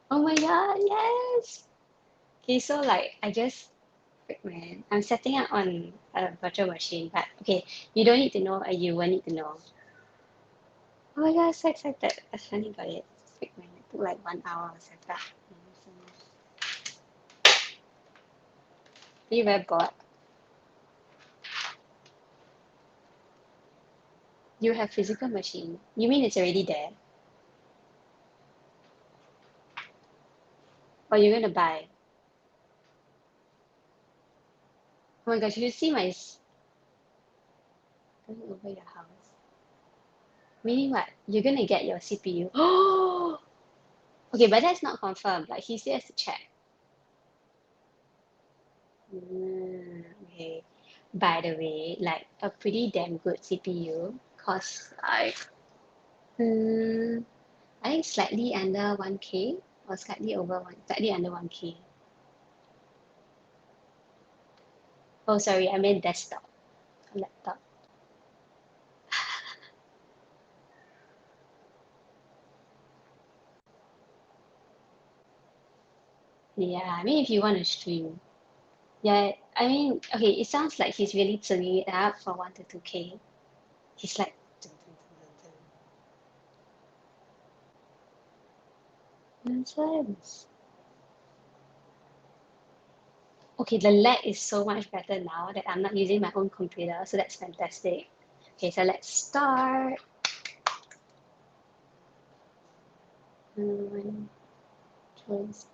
Oh my god, yes! Okay, so like I just, frick man, I'm setting up on a virtual machine, but okay, you don't need to know, you will need to know. Oh my god, so excited. I finally got it. Frick man, it took like 1 hour to set up. Are you very bored? You have physical machine. You mean it's already there? Or you're gonna buy? Oh my gosh, you see my going over your house. Meaning what? You're gonna get your CPU. Oh, okay, but that's not confirmed. Like he still has to check. Okay. By the way, like a pretty damn good CPU costs like I think slightly under 1K or slightly under 1K. Oh sorry, I meant desktop, laptop. Yeah, I mean if you want to stream. Yeah, I mean, okay, it sounds like he's really turning it up for 1 to 2K. He's like, dun, dun, dun, dun, dun. Nonsense. Okay, the lag is so much better now that I'm not using my own computer, so that's fantastic. Okay, so let's start. Choose.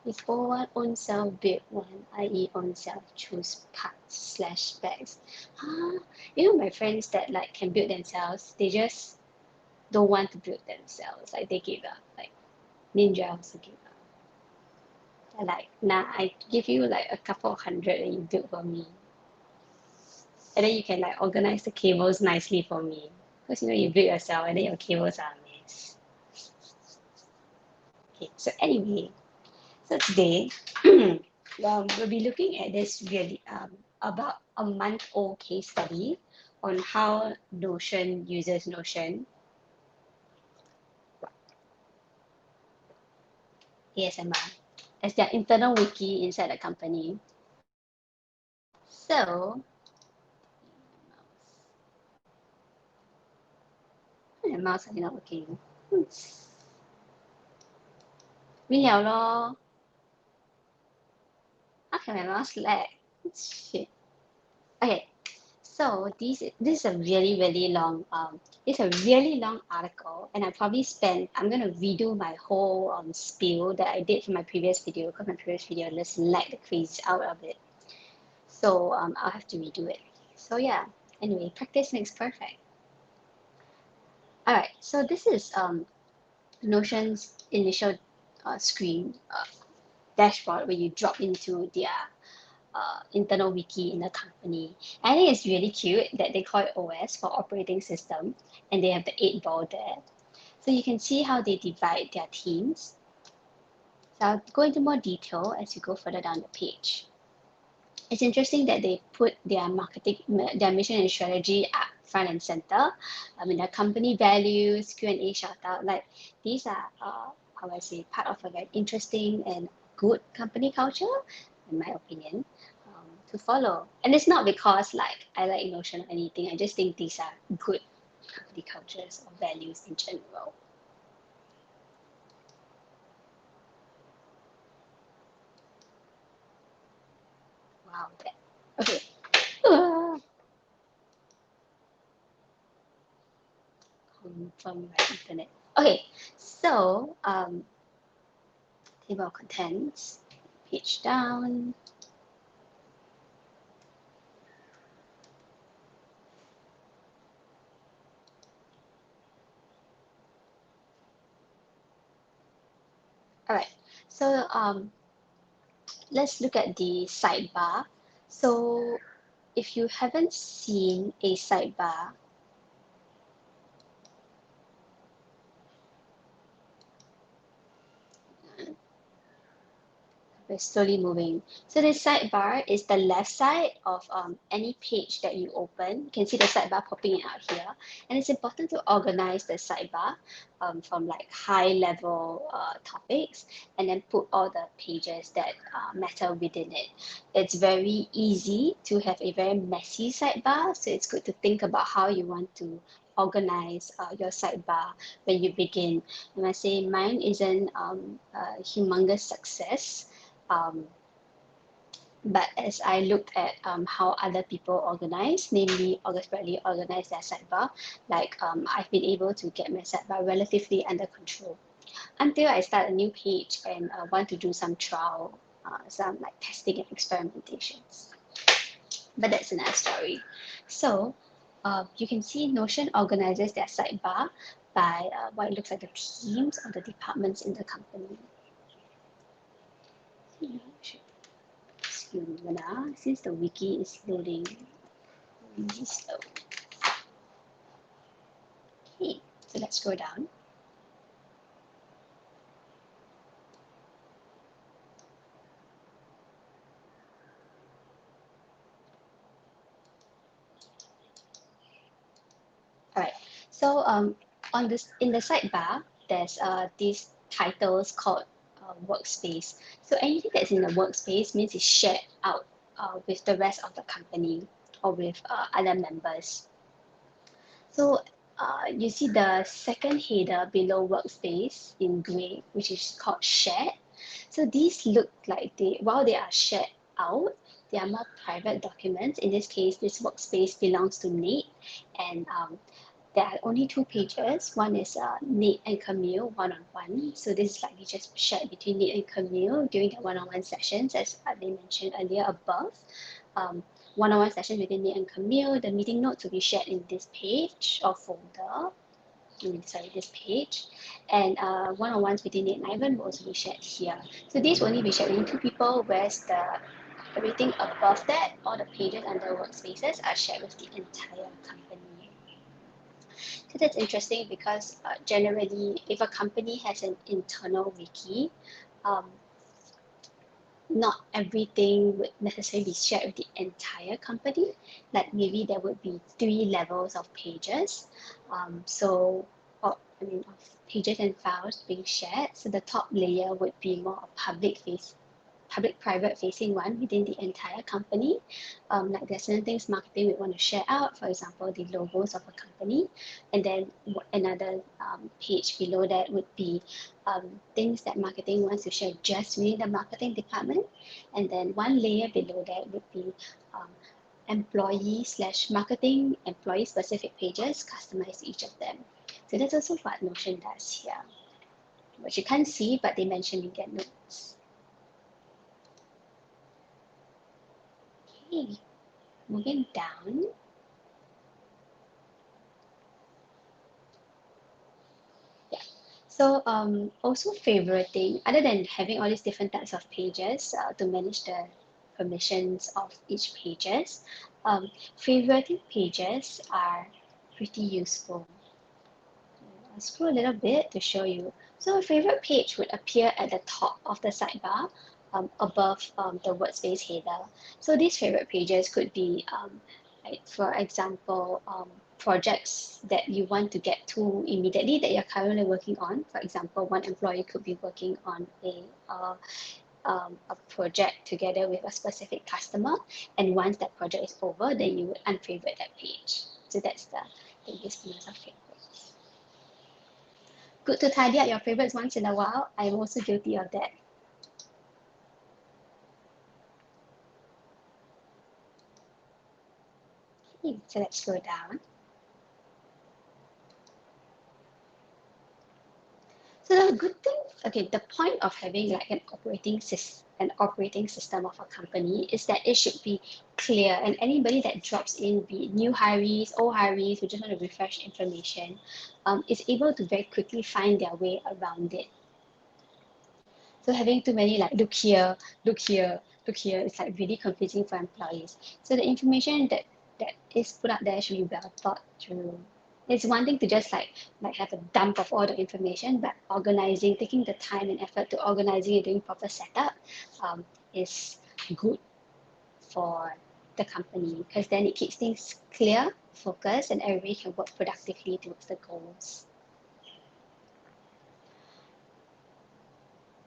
If O1 own self build one, i.e. own self choose parts/specs. Huh? You know my friends that like can build themselves, they just don't want to build themselves. Like they give up. Like Ninja also give up. They're like, nah, I give you like a couple of hundred and you build for me. And then you can like organize the cables nicely for me. Because you know you build yourself and then your cables are a mess. Okay, so anyway, so today we'll be looking at this really about a month old case study on how Notion uses Notion. ASMR as their internal wiki inside the company. So my mouse are not working. 没有 咯 How can my mouse lag? Shit. Okay, so this is a really long it's a really long article, and I'm gonna redo my whole spiel that I did for my previous video because my previous video just lagged the crazy out of it. So I'll have to redo it. So yeah. Anyway, practice makes perfect. All right. So this is Notion's initial screen dashboard where you drop into their internal wiki in the company. I think it's really cute that they call it OS for operating system, and they have the 8 ball there. So you can see how they divide their teams. So I'll go into more detail as you go further down the page. It's interesting that they put their marketing, their mission and strategy up front and center. I mean, their company values, Q&A shout out, like these are, how I say, part of a very interesting and good company culture, in my opinion, to follow. And it's not because like I like Notion or anything. I just think these are good company cultures or values in general. Wow. Okay. Confirm my internet. Okay. So table of contents, page down. All right. So let's look at the sidebar. So if you haven't seen a sidebar, we're slowly moving. So this sidebar is the left side of any page that you open. You can see the sidebar popping out here. And it's important to organize the sidebar from like high level topics and then put all the pages that matter within it. It's very easy to have a very messy sidebar. So it's good to think about how you want to organize your sidebar when you begin. And I say mine isn't a humongous success, but as I looked at how other people organize, namely August Bradley organized their sidebar, like I've been able to get my sidebar relatively under control until I start a new page and want to do some trial, some like testing and experimentations. But that's another story. So you can see Notion organizes their sidebar by what it looks like the teams or the departments in the company. Excuse me, since the wiki is loading really slow. Okay, so let's go down. All right, so on this in the sidebar, there's these titles called workspace. So anything that's in the workspace means it's shared out with the rest of the company or with other members. So you see the second header below workspace in gray, which is called shared. So these look like while they are shared out, they are more private documents. In this case, this workspace belongs to Nate, and there are only two pages. One is Nate and Camille one-on-one. So this is likely just shared between Nate and Camille during the one-on-one sessions, as they mentioned earlier above. One-on-one sessions between Nate and Camille. The meeting notes will be shared in this page or folder. This page. And one-on-ones between Nate and Ivan will also be shared here. So these will only be shared between two people, whereas everything above that, all the pages under workspaces are shared with the entire company. So that's interesting because generally, if a company has an internal wiki, not everything would necessarily be shared with the entire company. Like maybe there would be 3 levels of pages. Of pages and files being shared. So the top layer would be more a public-private facing one within the entire company. Like there's certain things marketing would want to share out, for example, the logos of a company. And then another page below that would be things that marketing wants to share just within the marketing department. And then one layer below that would be employee/marketing employee-specific pages customized to each of them. So that's also what Notion does here, which you can't see, but they mentioned in their notes. Okay, moving down. Yeah. So also favoriting, other than having all these different types of pages to manage the permissions of each pages, favoriting pages are pretty useful. I'll scroll a little bit to show you. So a favorite page would appear at the top of the sidebar above the workspace header. So these favorite pages could be, like for example, projects that you want to get to immediately that you're currently working on. For example, one employee could be working on a project together with a specific customer, and once that project is over, then you would unfavorite that page. So that's the usefulness of favorites. Good to tidy up your favorites once in a while. I'm also guilty of that. Okay, so let's go down. So the good thing, okay, the point of having like an operating system of a company is that it should be clear, and anybody that drops in, be it new hirees, old hirees who just want to refresh information, is able to very quickly find their way around it. So having too many like look here, look here, look here, it's like really confusing for employees. So the information that is put out there should be well thought through. It's one thing to just like have a dump of all the information, but organizing, taking the time and effort to organizing and doing proper setup is good for the company, because then it keeps things clear, focused, and everybody can work productively towards the goals.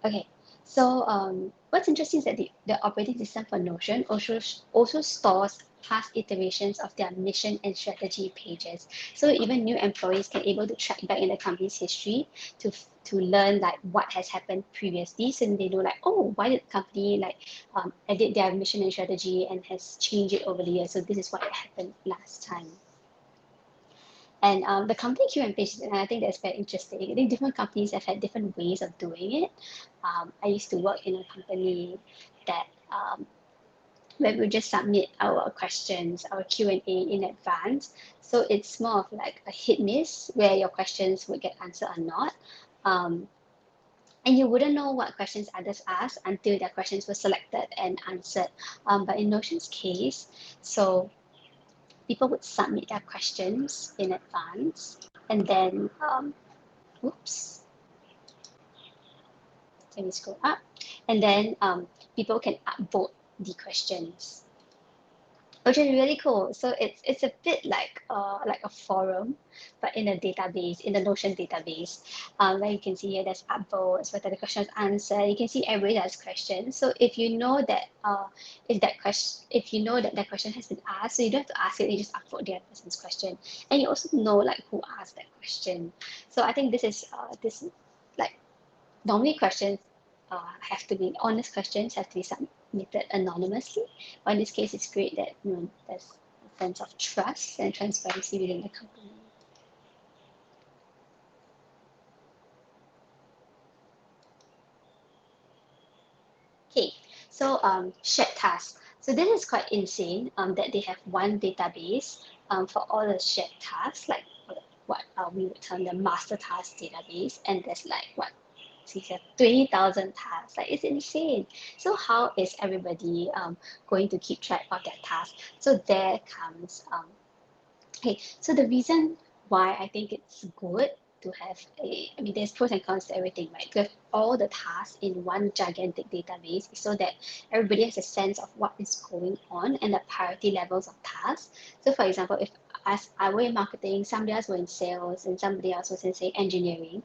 Okay, so what's interesting is that the operating system for Notion also stores past iterations of their mission and strategy pages. So even new employees can able to track back in the company's history to learn like what has happened previously, so they know like, oh, why did the company like edit their mission and strategy and has changed it over the years. So this is what happened last time. And the company Q&A page, and I think that's very interesting. I think different companies have had different ways of doing it. I used to work in a company that where we just submit our questions, our Q&A in advance. So it's more of like a hit miss where your questions would get answered or not. And you wouldn't know what questions others asked until their questions were selected and answered. But in Notion's case, so people would submit their questions in advance, and then oops, let me scroll up, and then people can upvote the questions, which is really cool. So it's a bit like a forum, but in a database, in the Notion database, where you can see here there's upvotes, whether the questions answered. You can see everybody has questions. So if you know that if you know that question has been asked, so you don't have to ask it, you just upvote the other person's question, and you also know like who asked that question. So I think this is like normally questions have to be honest questions have to be submitted anonymously. But in this case, it's great that there's a sense of trust and transparency within the company. Okay, so shared tasks. So this is quite insane that they have one database for all the shared tasks, like what we would term the master task database, and there's like what, so you have 20,000 tasks. Like, it's insane. So how is everybody going to keep track of their tasks? So there comes okay. So the reason why I think it's good to have I mean, there's pros and cons to everything, right? To have all the tasks in one gigantic database so that everybody has a sense of what is going on and the priority levels of tasks. So for example, if as I were in marketing, somebody else were in sales, and somebody else was in, say, engineering,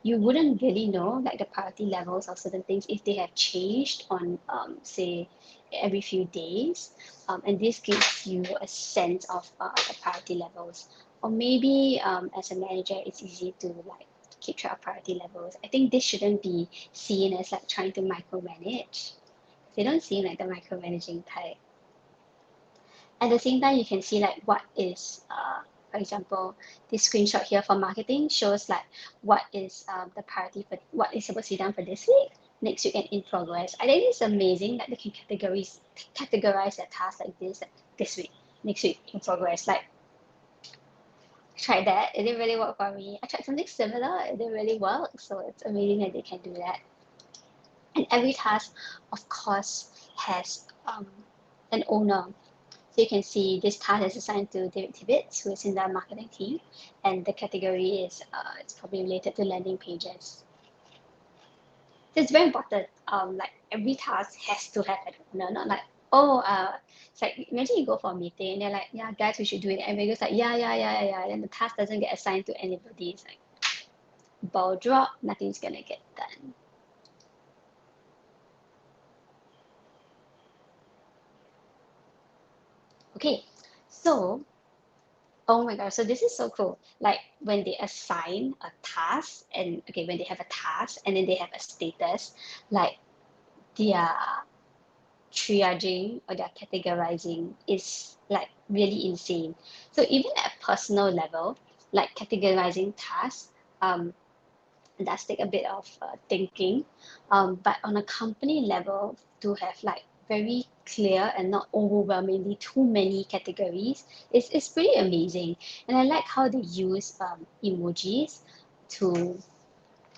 you wouldn't really know like the priority levels of certain things if they have changed on, say, every few days. And this gives you a sense of the priority levels. Or maybe as a manager, it's easy to like keep track of priority levels. I think this shouldn't be seen as like trying to micromanage. They don't seem like the micromanaging type. At the same time, you can see like what is, for example, this screenshot here for marketing shows like what is the priority for what is supposed to be done for this week, next week, and in progress. I think it's amazing that they can categorize their tasks like this week, next week, in progress. Like, tried that, it didn't really work for me. I tried something similar, it didn't really work. So it's amazing that they can do that. And every task, of course, has an owner. So you can see this task is assigned to David Tibbetts, who is in the marketing team, and the category is it's probably related to landing pages. So it's very important. Like every task has to have an owner, not like, oh, it's like imagine you go for a meeting and they're like, yeah, guys, we should do it. And everybody goes like, yeah. And the task doesn't get assigned to anybody. It's like ball drop, nothing's gonna get done. Okay, so oh my gosh, so this is so cool. Like when they assign a task and okay, when they have a task and then they have a status, like their triaging or their categorizing is like really insane. So even at a personal level, like categorizing tasks does take a bit of thinking. But on a company level, to have like very clear and not overwhelmingly too many categories is pretty amazing. And I like how they use emojis to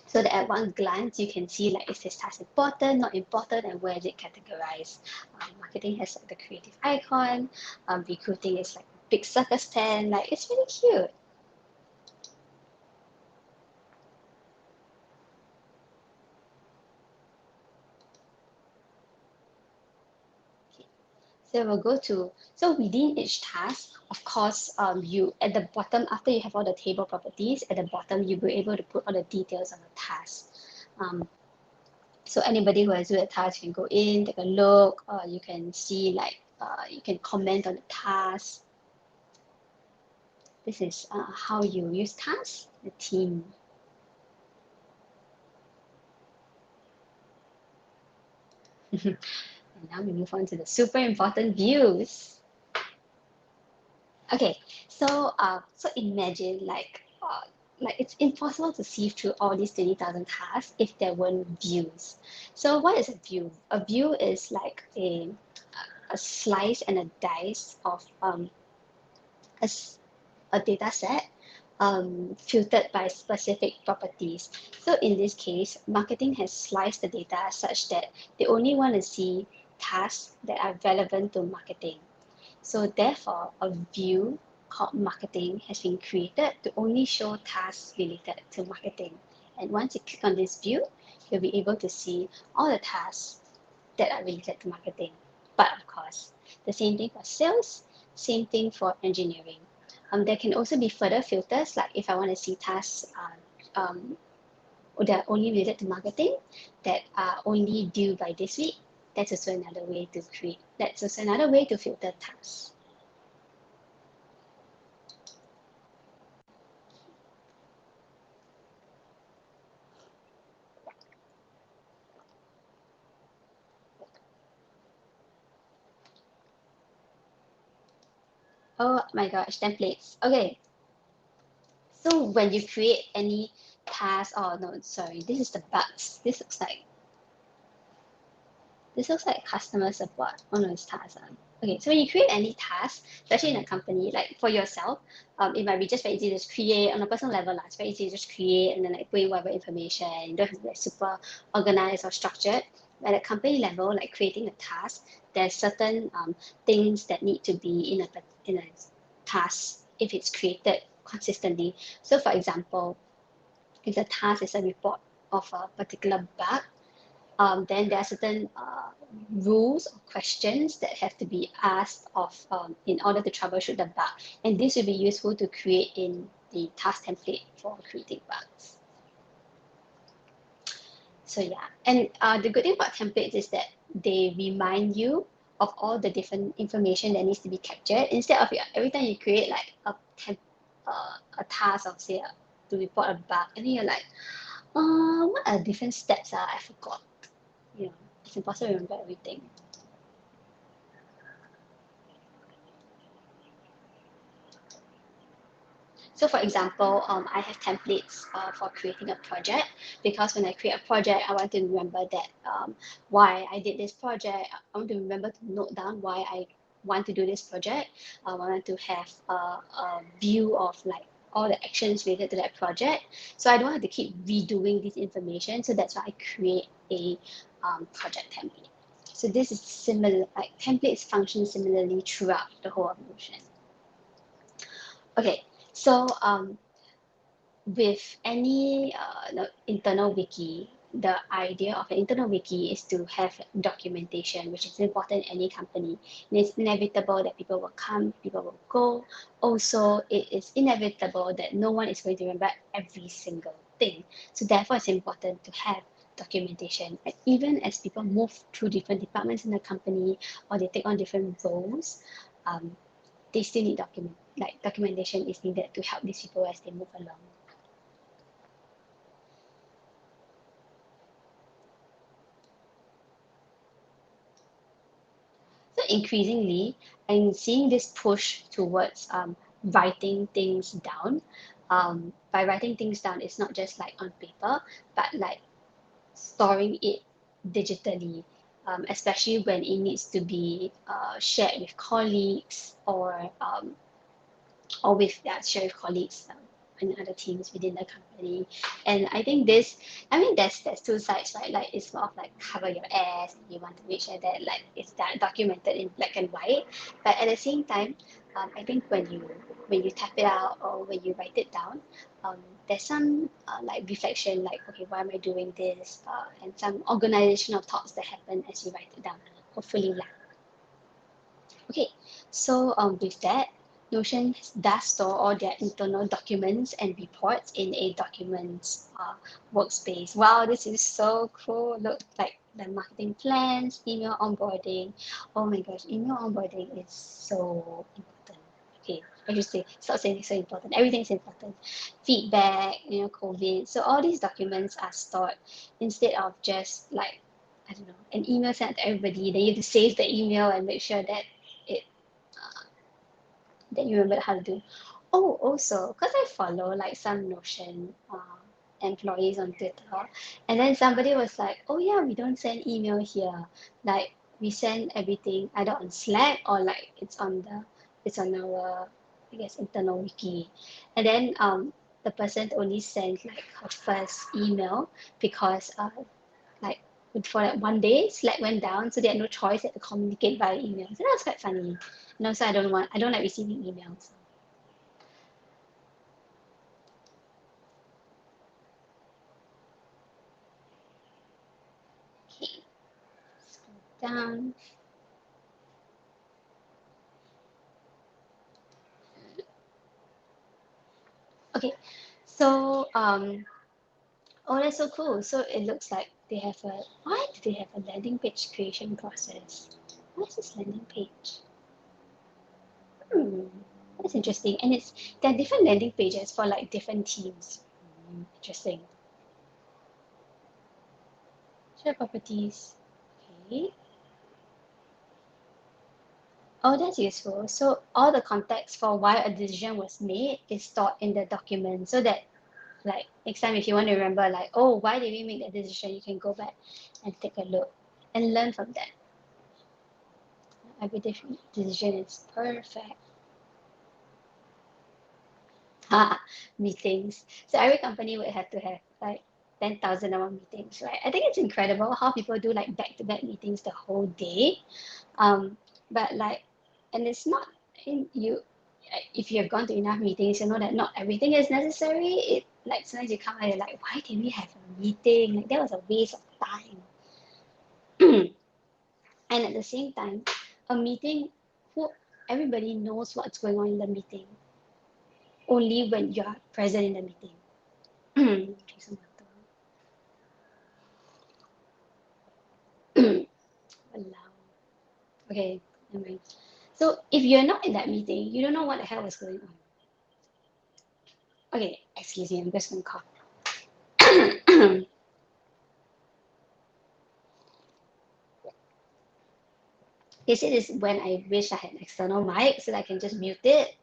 so that at one glance you can see like is this task important, not important, and where is it categorized. Marketing has like the creative icon, recruiting is like big circus tent, like it's really cute. So we'll go to, so within each task, of course, you at the bottom, after you have all the table properties, at the bottom, you'll be able to put all the details of the task. So anybody who has do a task, you can go in, take a look, you can see like, you can comment on the task. This is how you use tasks, the team. And now we move on to the super important views. Okay, so so imagine like it's impossible to sieve through all these 20,000 tasks if there weren't views. So what is a view? A view is like a slice and a dice of a, a data set filtered by specific properties. So in this case, marketing has sliced the data such that they only want to see tasks that are relevant to marketing. So therefore, a view called marketing has been created to only show tasks related to marketing. And once you click on this view, you'll be able to see all the tasks that are related to marketing. But of course, the same thing for sales, same thing for engineering. There can also be further filters, like if I want to see tasks that are only related to marketing, that are only due by this week, that's also another way to create, that's also another way to filter tasks. Oh my gosh, templates. Okay, so when you create any task, oh no, sorry, this is the bugs. This looks like customer support. Oh no, it's task. Okay, so when you create any task, especially in a company, like for yourself, it might be just very easy to just create on a personal level. It's very easy to just create and then like put in whatever information. You don't have to be like super organized or structured. But at a company level, like creating a task, there's certain things that need to be in a task if it's created consistently. So for example, if the task is a report of a particular bug, then there are certain rules or questions that have to be asked of in order to troubleshoot the bug. And this will be useful to create in the task template for creating bugs. So yeah, and the good thing about templates is that they remind you of all the different information that needs to be captured instead of every time you create like a task of say to report a bug, and then you're like, what are different steps? I forgot. You know, it's impossible to remember everything. So for example, I have templates for creating a project because when I create a project, I want to remember that why I did this project. I want to remember to note down why I want to do this project. I want to have a view of like all the actions related to that project. So I don't have to keep redoing this information. So that's why I create a project template. So this is similar, like templates function similarly throughout the whole of Notion. Okay, so with any internal wiki, the idea of an internal wiki is to have documentation, which is important in any company. And it's inevitable that people will come, people will go. Also, it is inevitable that no one is going to remember every single thing. So therefore, it's important to have documentation. And even as people move through different departments in the company or they take on different roles, they still need documentation is needed to help these people as they move along. So increasingly, I'm seeing this push towards writing things down. By writing things down, it's not just like on paper, but like storing it digitally, especially when it needs to be shared with colleagues or with shared with colleagues and other teams within the company. And I think this, I mean, there's two sides, right? Like it's more of like cover your ass. You want to make sure that like it's documented in black and white. But at the same time, I think when you type it out or when you write it down, there's some like reflection, like okay, why am I doing this? And some organizational thoughts that happen as you write it down. Hopefully, like Okay, so with that, Notion does store all their internal documents and reports in a documents workspace. Wow, this is so cool. Look, like the marketing plans, email onboarding. Oh my gosh, email onboarding is so important. Okay, I should say, stop saying it's so important. Everything's important. Feedback, COVID. So all these documents are stored instead of just like, I don't know, an email sent to everybody. Then you have to save the email and make sure that it that you remember how to do. Oh, also, because I follow like some Notion employees on Twitter, and then somebody was like, "Oh yeah, we don't send email here. Like we send everything either on Slack or like it's on our I guess internal wiki." And then the person only sent like her first email because like for that one day Slack went down, so they had no choice, they had to communicate via email. So that was quite funny. And also I don't like receiving emails. Okay, scroll down. Okay, so oh, that's so cool. So it looks like they have a why do they have a landing page creation process? What is this landing page? Hmm, that's interesting. And there are different landing pages for like different teams. Interesting. Share properties. Okay. Oh, that's useful. So all the context for why a decision was made is stored in the document so that like next time if you want to remember like, oh, why did we make that decision, you can go back and take a look and learn from that. Every different decision is perfect. Meetings. So every company would have to have like 10,000 and one meetings, right? I think it's incredible how people do like back-to-back meetings the whole day. But like, and it's not in you. If you have gone to enough meetings, you know that not everything is necessary. It like sometimes you come out, you're like, why did we have a meeting? Like that was a waste of time. And at the same time, a meeting, who everybody knows what's going on in the meeting only when you are present in the meeting. Drink some water. Allow. Okay, never mind. So if you're not in that meeting, you don't know what the hell was going on. Okay, excuse me, I'm just gonna cough. This is when I wish I had an external mic so that I can just mute it,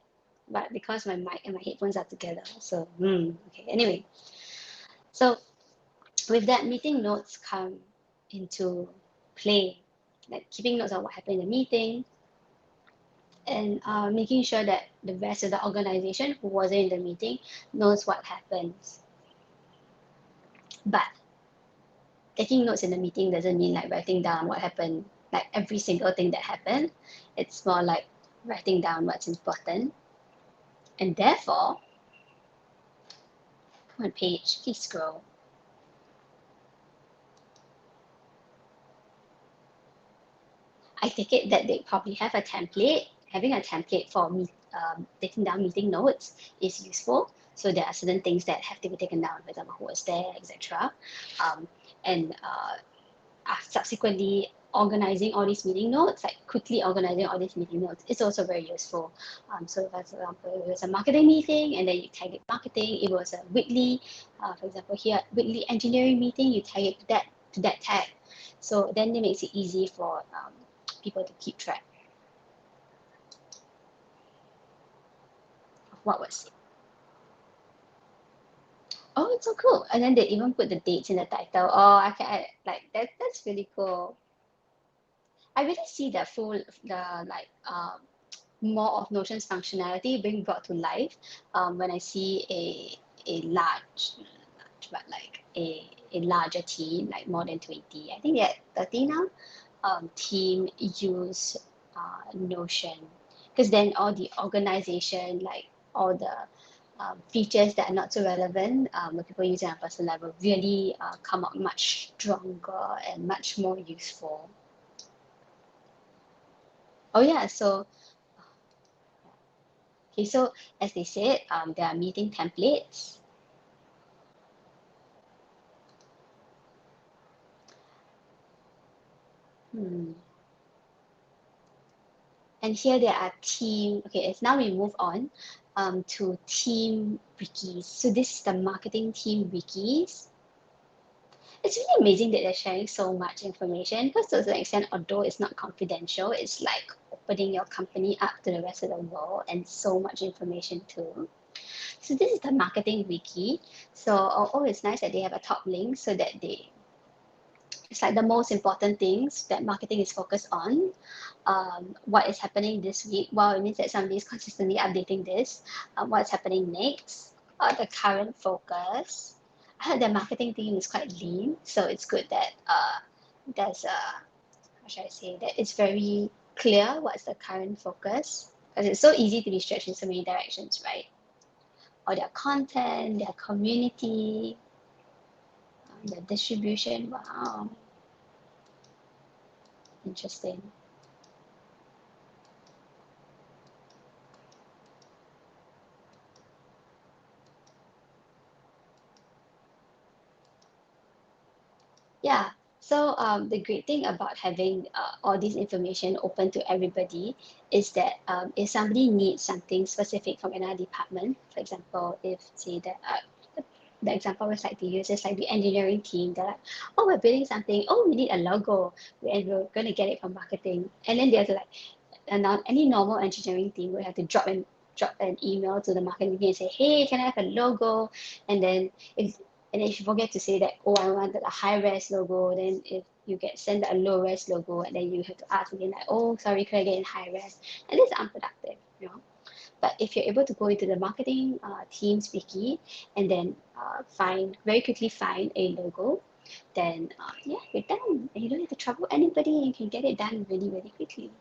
but because my mic and my headphones are together, so okay. Anyway, so with that, meeting notes come into play, like keeping notes of what happened in the meeting and making sure that the rest of the organization who wasn't in the meeting knows what happens. But taking notes in the meeting doesn't mean like writing down what happened, like every single thing that happened. It's more like writing down what's important. And therefore, one page, please scroll. I take it that they probably have a template. Having a template for me, taking down meeting notes is useful. So there are certain things that have to be taken down, for example, who was there, etc. And subsequently organizing all these meeting notes, like quickly organizing all these meeting notes, is also very useful. So for example, it was a marketing meeting and then you tag it marketing. It was a weekly, for example, here, weekly engineering meeting, you tag it to that tag. So then it makes it easy for people to keep track of what was said. Oh, it's so cool. And then they even put the dates in the title. Oh, I can like that's really cool. I really see the like more of Notion's functionality being brought to life when I see a but like a larger team, like more than 20. I think they're 30 now. Team use Notion because then all the organization, like all the features that are not so relevant when people use it on a personal level, really come out much stronger and much more useful. Oh yeah, so okay, so as they said, there are meeting templates. And here there are team, okay, as now we move on to team wikis. So this is the marketing team wikis. It's really amazing that they're sharing so much information because to an extent, although it's not confidential, it's like opening your company up to the rest of the world and so much information too. So this is the marketing wiki. So it's nice that they have a top link so that it's like the most important things that marketing is focused on. What is happening this week? Well, it means that somebody is consistently updating this. What's happening next? The current focus. I heard the marketing team is quite lean, so it's good that there's a, how should I say, that it's very clear what's the current focus because it's so easy to be stretched in so many directions, right? Or their content, their community, the distribution. Wow, interesting. Yeah. So the great thing about having all this information open to everybody is that if somebody needs something specific from another department, for example, if say that the example was like to use is like the engineering team, they're like, oh, we're building something, oh, we need a logo, and we're going to get it from marketing. And then they have to like, any normal engineering team would have to drop an email to the marketing team and say, hey, can I have a logo? And then if you forget to say that, oh, I wanted a high res logo, then if you get sent a low res logo, and then you have to ask again, like, oh, sorry, could I get in high res? And it's unproductive, you know. But if you're able to go into the marketing team's wiki and then very quickly find a logo, then yeah, you're done. And you don't have to trouble anybody. You can get it done really, really quickly.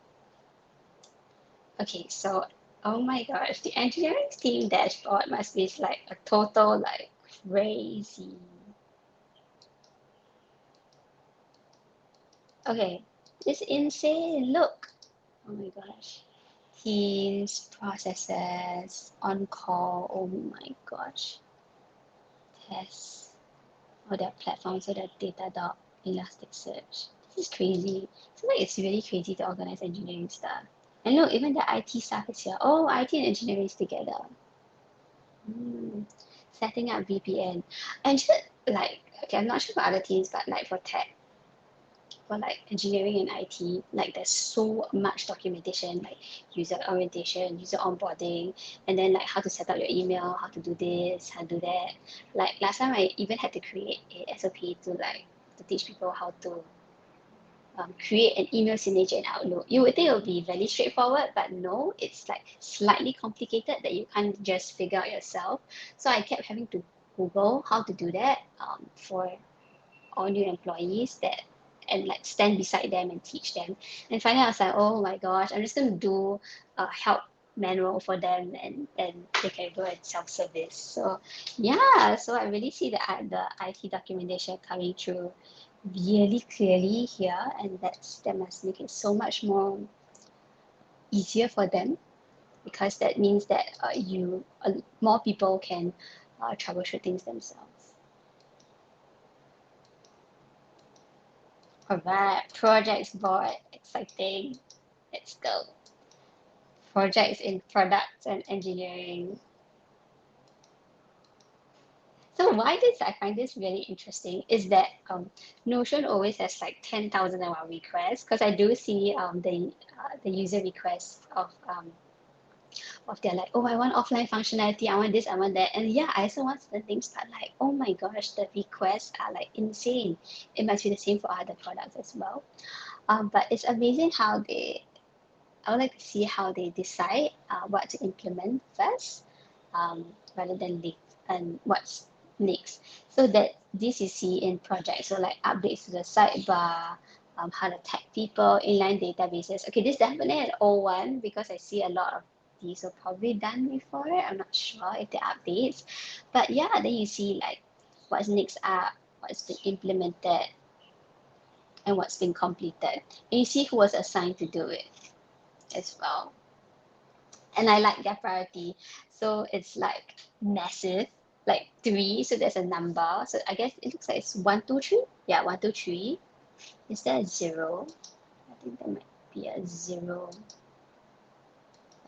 Okay, so oh my gosh, the engineering team dashboard must be like a total like crazy. Okay, it's insane. Look. Oh my gosh. Teams, processes, on call. Oh my gosh. Tests. Or their platforms, or their Datadog, Elasticsearch. This is crazy. So like it's really crazy to organize engineering stuff. And look, even the IT stuff is here. Oh, IT and engineering is together. Setting up VPN. And just like, okay, I'm not sure for other teams, but like for tech, for like engineering and IT, like there's so much documentation, like user orientation, user onboarding, and then like how to set up your email, how to do this, how to do that. Like last time I even had to create a SOP to teach people how to create an email signature in Outlook. You would think it would be very straightforward, but no, it's like slightly complicated that you can't just figure out yourself. So I kept having to Google how to do that for all new employees that and like stand beside them and teach them. And finally I was like, oh my gosh, I'm just gonna do a help manual for them and they can go and self-service. So yeah, so I really see the IT documentation coming through really clearly here, and that must make it so much more easier for them because that means that more people can troubleshoot things themselves. All right, projects board, exciting. Let's go. Projects in products and engineering. So why this I find this really interesting is that Notion always has like 10,000 of our requests because I do see the user requests of their like, oh, I want offline functionality, I want this, I want that, and yeah, I also want certain things, but like, oh my gosh, the requests are like insane. It must be the same for other products as well. But it's amazing how I would like to see how they decide what to implement first, rather than late and what's next. So that this you see in projects, so like updates to the sidebar, how to tag people, inline databases. Okay, this definitely an old one because I see a lot of these are probably done before. I'm not sure if they updates, but yeah, then you see like what's next up, what's been implemented, and what's been completed. And you see who was assigned to do it. as well. And I like their priority. So it's like massive, like 3. So there's a number. So I guess it looks like it's 1, 2, 3. Yeah, 1, 2, 3. Is there a 0? I think there might be a 0.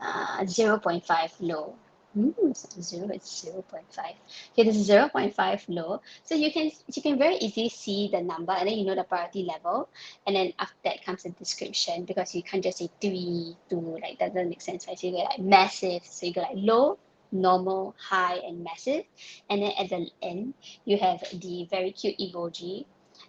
0.5 low. It's not 0, it's 0.5. Okay, this is 0.5 low. So you can very easily see the number, and then you know the priority level, and then after that comes the description, because you can't just say 3, 2, like that doesn't make sense, right? So you go like massive, so you go like low, normal, high, and massive, and then at the end you have the very cute emoji.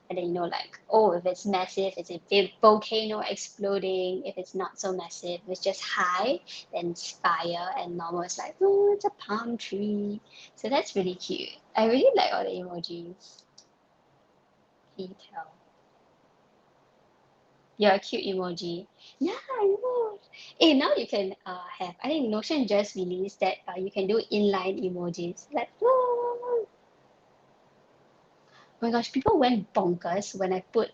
And then like, oh, if it's massive, it's a big volcano exploding. If it's not so massive, it's just high, then it's fire, and normal is like, oh, it's a palm tree. So that's really cute. I really like all the emojis. Can you tell? You're a cute emoji. Yeah, I know. Hey, now you can have, I think Notion just released that you can do inline emojis. Like, oh my gosh, people went bonkers when I put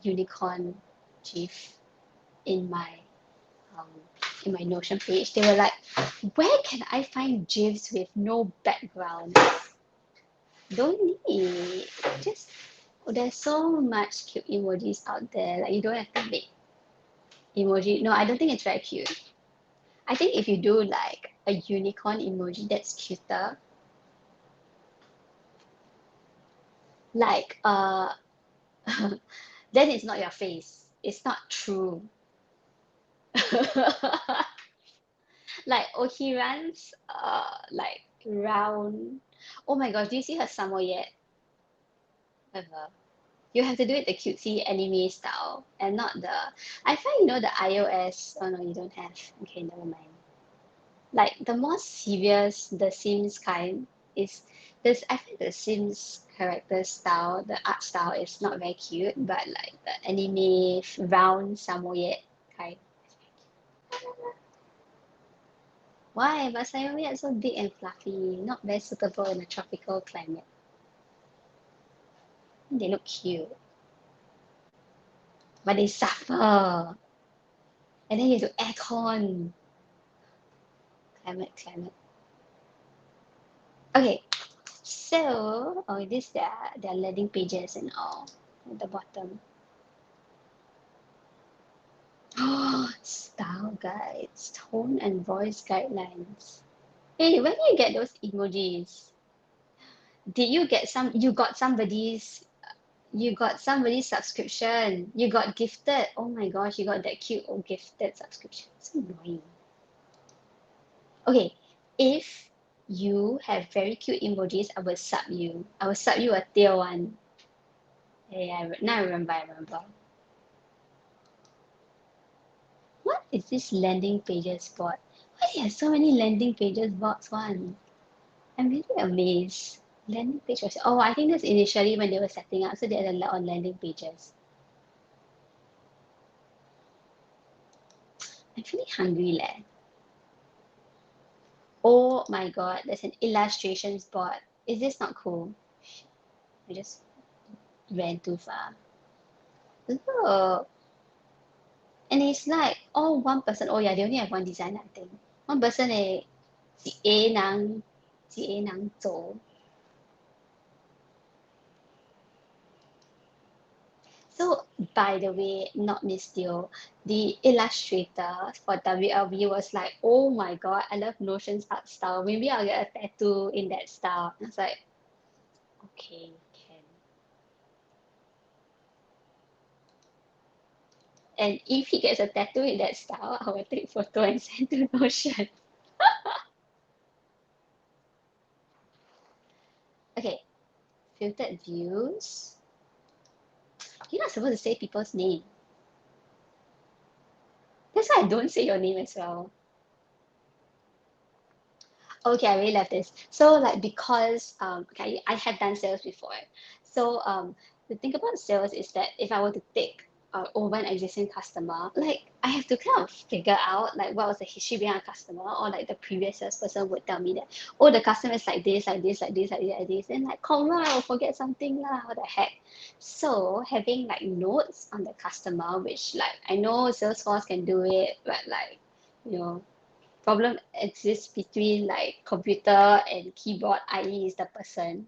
unicorn GIF in my um, Notion page. They were like, where can I find GIFs with no background? Don't need. Just there's so much cute emojis out there. Like you don't have to make emoji. No, I don't think it's very cute. I think if you do like a unicorn emoji, that's cuter. Like then it's not your face. It's not true. Like Ohiran's like round. Oh my gosh, do you see her Samo yet? Ever. You have to do it the cutesy anime style and not the. I find the iOS. Oh no, you don't have. Okay, never mind. Like the more serious the Sims kind is this. I find the Sims character style, the art style is not very cute, but like the anime round Samoyed kind. Why? But Samoyed are so big and fluffy, not very suitable in a tropical climate. They look cute, but they suffer. And then you have to aircon. Climate. Okay, so this their landing pages and all at the bottom. Oh, style guides, tone and voice guidelines. Hey, where do you get those emojis? Did you get some? You got somebody's subscription. You got gifted. Oh my gosh, you got that cute old gifted subscription. So annoying. Okay, if you have very cute emojis, I will sub you. I will sub you a tier 1. Yeah, now I remember. What is this landing pages bot? Why do you have so many landing pages bots one? I'm really amazed. Landing pages. Oh, I think that's initially when they were setting up, so they had a lot on landing pages. I'm feeling hungry leh. Oh my god, there's an illustrations bot. Is this not cool? I just ran too far. Look. And it's like all one person. Oh yeah, they only have one designer, I think. One person is 自己能走. So by the way, not Miss Teo, the illustrator for WLB was like, oh my god, I love Notion's art style. Maybe I'll get a tattoo in that style. I was like, okay, can. And if he gets a tattoo in that style, I will take photo and send to Notion. Okay, filtered views. You're not supposed to say people's name. That's why I don't say your name as well. Okay, I really love this. So like because okay, I have done sales before. So the thing about sales is that if I were to take over an existing customer, like I have to kind of figure out like what was the history behind a customer, or like the previous salesperson would tell me that, oh, the customer is like this, like this, like this, like this, like this, and like call lah, I'll forget something lah, what the heck. So having like notes on the customer, which like I know Salesforce can do it, but like, you know, problem exists between like computer and keyboard, i.e. is the person.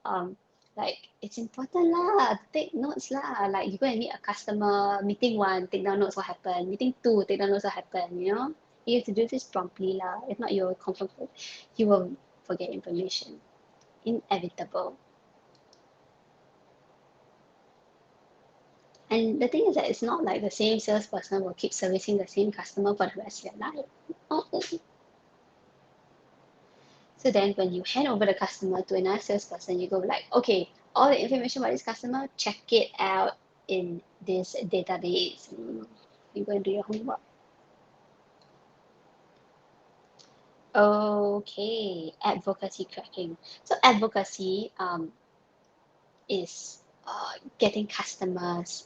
um like it's important lah to take notes lah. Like you go and meet a customer, meeting 1, take down notes what happened, meeting 2, take down notes what happened, you know. You have to do this promptly lah. If not, you will confirm, you will forget information. Inevitable. And the thing is that it's not like the same salesperson will keep servicing the same customer for the rest of your life. Oh. So then when you hand over the customer to another salesperson, you go like, okay, all the information about this customer, check it out in this database. You go and do your homework. Okay, advocacy cracking. So advocacy is getting customers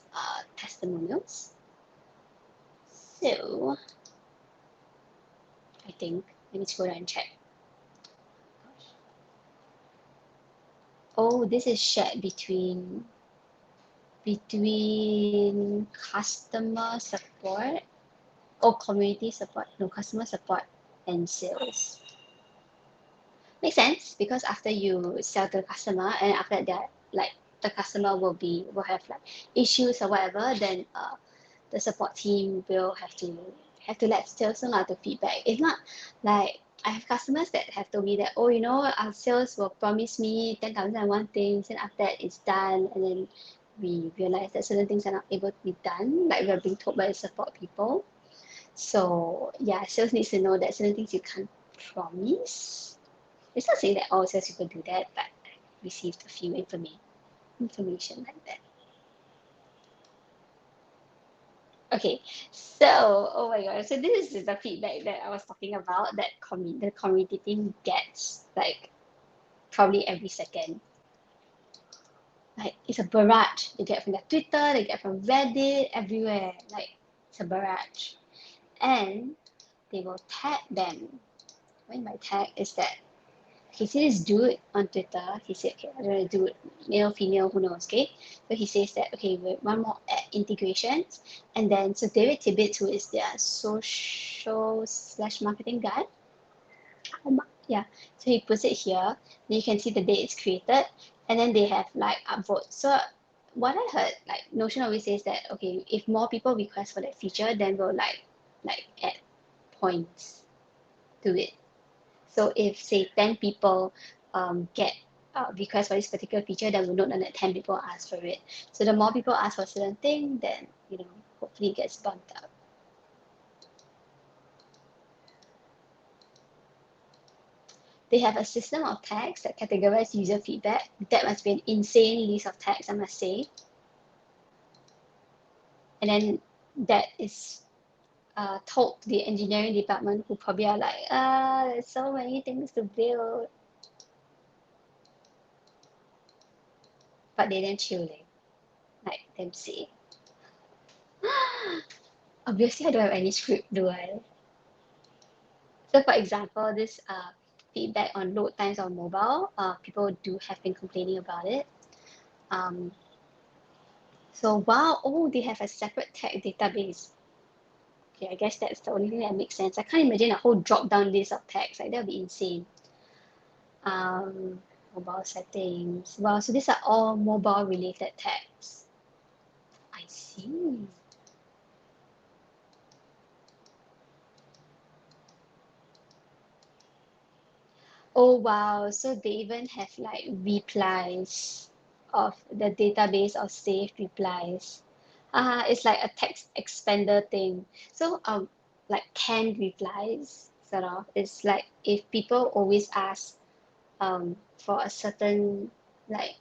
testimonials. So I think, let me scroll down and check. Oh, this is shared between customer support or community support, no, customer support and sales. Makes sense, because after you sell to the customer and after that, like the customer will have like issues or whatever, then the support team will have to let sales know to feedback. It's not like I have customers that have told me that, oh, you know, our sales will promise me 10,001 things, and after that it's done, and then we realize that certain things are not able to be done, like we're being told by the support people. So yeah, sales needs to know that certain things you can't promise. It's not saying that all sales people do that, but I received a few information like that. Okay, so oh my god, so this is the feedback that I was talking about that the community team gets like probably every second. Like it's a barrage. They get from their Twitter, they get from Reddit, everywhere. Like it's a barrage. And they will tag them. What I mean by tag is that, okay, see this dude on Twitter, he said, okay, I don't know, dude, male, female, who knows, okay? So he says that, okay, one more integrations. And then, so David Tibbetts, who is their social/marketing guy, yeah, so he puts it here. Then you can see the date it's created. And then they have like upvotes. So what I heard, like Notion always says that, okay, if more people request for that feature, then we'll like add points to it. So if say 10 people get request for this particular feature, then we'll note that 10 people ask for it. So the more people ask for a certain thing, then, you know, hopefully it gets bumped up. They have a system of tags that categorize user feedback. That must be an insane list of tags, I must say. And then that is told to the engineering department, who probably are like, there's so many things to build. But they didn't chill, like them say. Obviously, I don't have any script, do I? So for example, this feedback on load times on mobile, people have been complaining about it. So wow, oh, they have a separate tag database. Okay, I guess that's the only thing that makes sense. I can't imagine a whole drop-down list of tags. Like, that would be insane. Mobile settings. Wow, so these are all mobile-related tags. I see. Oh wow, so they even have like replies of the database of saved replies. It's like a text expander thing. So like canned replies sort of. It's like if people always ask for a certain, like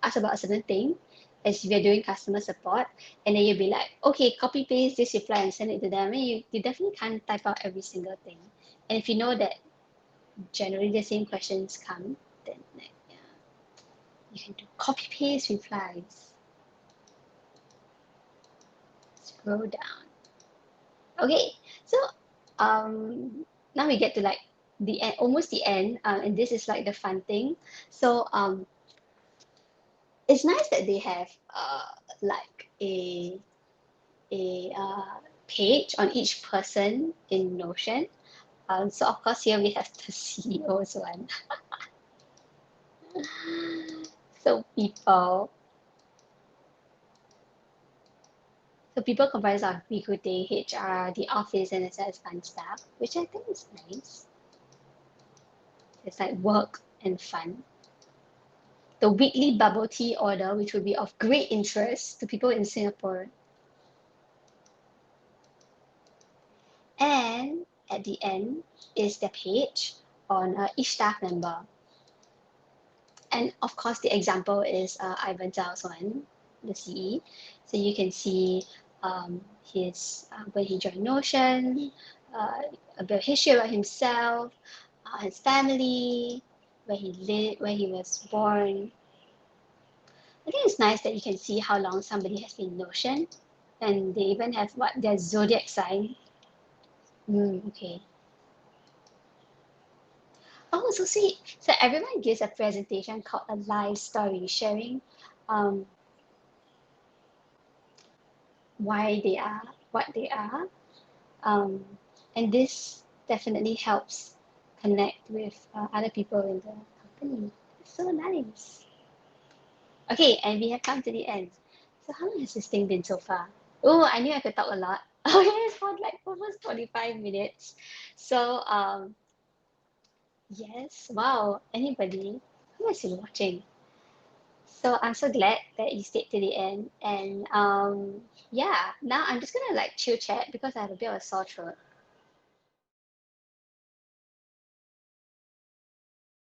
ask about a certain thing as we are doing customer support, and then you'll be like, okay, copy paste this reply and send it to them. And you definitely can't type out every single thing. And if you know that generally the same questions come, then like, yeah, you can do copy paste replies. scroll down. Okay, so now we get to like the end, almost the end, and this is like the fun thing. So it's nice that they have like a page on each person in Notion. So of course here we have the CEO's one. So people comprise of recruiting, HR, the office, and the fun stuff, which I think is nice. It's like work and fun. The weekly bubble tea order, which would be of great interest to people in Singapore. And at the end is the page on each staff member. And of course, the example is Ivan Zhao's one, the CE. So you can see his when he joined Notion, a bit of history about himself, his family, where he lived, where he was born. I think it's nice that you can see how long somebody has been in Notion, and they even have what their zodiac sign. Okay. Oh, so sweet. So everyone gives a presentation called a live story, sharing um, why they are what they are. Um, and this definitely helps connect with other people in the company. It's so nice. Okay, and we have come to the end. So how long has this thing been so far? Oh, I knew I could talk a lot. Oh, yeah, it's for like almost 45 minutes. So, yes, wow, anybody who is still watching? So I'm so glad that you stayed to the end. And yeah, now I'm just gonna like chill chat because I have a bit of a sore throat.